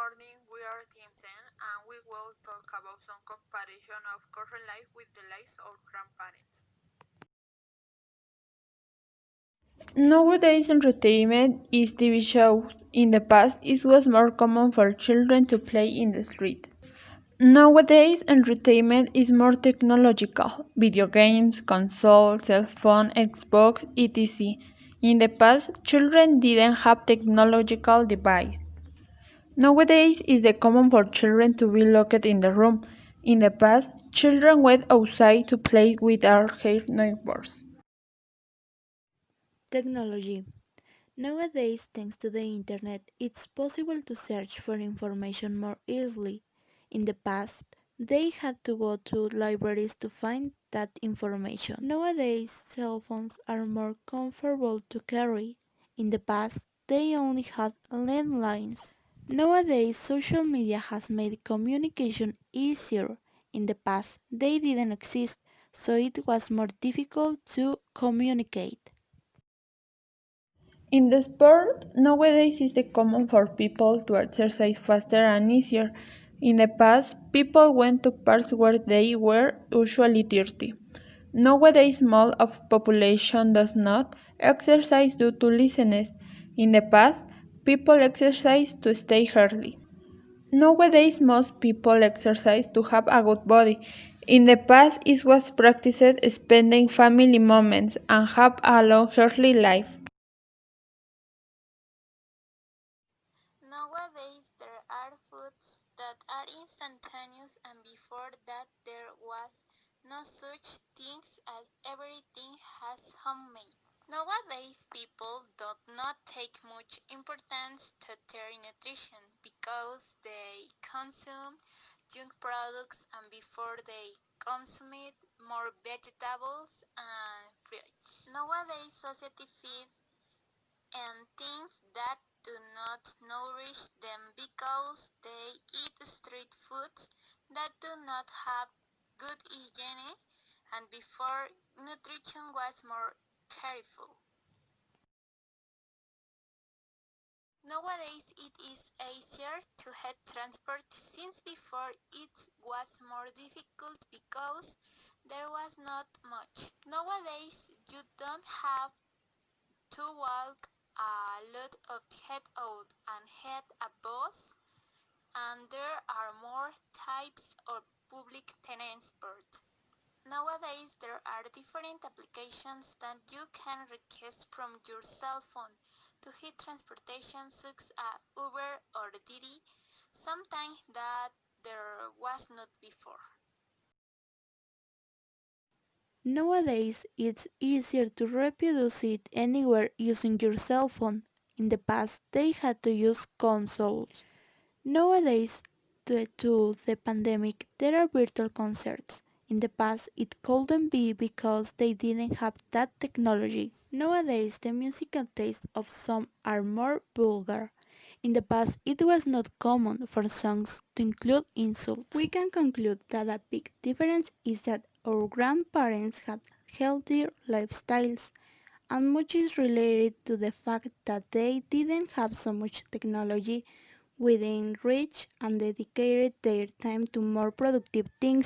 morning, we are Team 10 and we will talk about some comparison of current life with the lives of grandparents. Nowadays, entertainment is TV shows. In the past, it was more common for children to play in the street. Nowadays, entertainment is more technological. Video games, console, cell phone, Xbox, etc. In the past, children didn't have technological device. Nowadays, it is common for children to be locked in the room. In the past, children went outside to play with their neighbors. Technology. Nowadays, thanks to the internet, it's possible to search for information more easily. In the past, they had to go to libraries to find that information. Nowadays, cell phones are more comfortable to carry. In the past, they only had landlines. Nowadays, social media has made communication easier. In the past, they didn't exist, so it was more difficult to communicate. In the sport, nowadays it is common for people to exercise faster and easier. In the past, people went to parks where they were usually dirty. Nowadays, most of population does not exercise due to laziness. In the past, people exercise to stay healthy. Nowadays, most people exercise to have a good body. In the past, it was practiced spending family moments and have a long healthy life. Nowadays, there are foods that are instantaneous, and before that, there was no such things as everything has homemade. Nowadays, people do not take much importance to their nutrition because they consume junk products and before they consume more vegetables and fruits. Nowadays, society feeds and things that do not nourish them because they eat street foods that do not have good hygiene and before nutrition was more careful. Nowadays it is easier to get transport since before it was more difficult because there was not much. Nowadays you don't have to walk a lot of head out and head a bus and there are more types of public transport. Nowadays there are different applications that you can request from your cell phone to hit transportation such as Uber or Didi, something that there was not before. Nowadays, it's easier to reproduce it anywhere using your cell phone. In the past, they had to use consoles. Nowadays, due to the pandemic, there are virtual concerts. In the past, it couldn't be because they didn't have that technology. Nowadays, the musical tastes of some are more vulgar. In the past, it was not common for songs to include insults. We can conclude that a big difference is that our grandparents had healthier lifestyles, and much is related to the fact that they didn't have so much technology within reach and dedicated their time to more productive things.